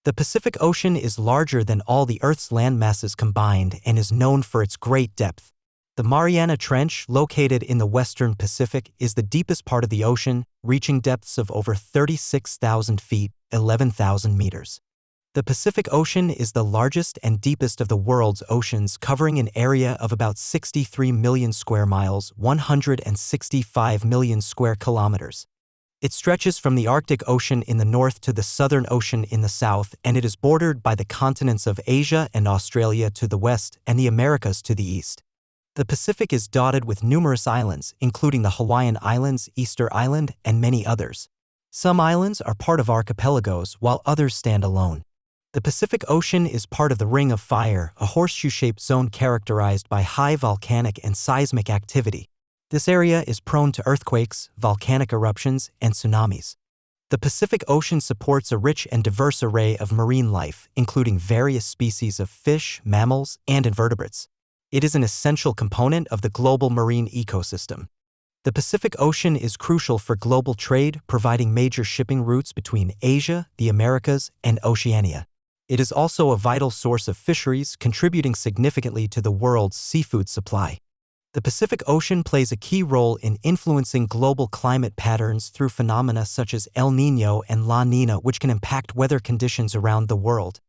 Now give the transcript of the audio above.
The Pacific Ocean is larger than all the Earth's landmasses combined and is known for its great depth. The Mariana Trench, located in the western Pacific, is the deepest part of the ocean, reaching depths of over 36,000 feet, 11,000 meters. The Pacific Ocean is the largest and deepest of the world's oceans, covering an area of about 63 million square miles, 165 million square kilometers. It stretches from the Arctic Ocean in the north to the Southern Ocean in the south, and it is bordered by the continents of Asia and Australia to the west and the Americas to the east. The Pacific is dotted with numerous islands, including the Hawaiian Islands, Easter Island, and many others. Some islands are part of archipelagos, while others stand alone. The Pacific Ocean is part of the Ring of Fire, a horseshoe-shaped zone characterized by high volcanic and seismic activity. This area is prone to earthquakes, volcanic eruptions, and tsunamis. The Pacific Ocean supports a rich and diverse array of marine life, including various species of fish, mammals, and invertebrates. It is an essential component of the global marine ecosystem. The Pacific Ocean is crucial for global trade, providing major shipping routes between Asia, the Americas, and Oceania. It is also a vital source of fisheries, contributing significantly to the world's seafood supply. The Pacific Ocean plays a key role in influencing global climate patterns through phenomena such as El Niño and La Niña, which can impact weather conditions around the world.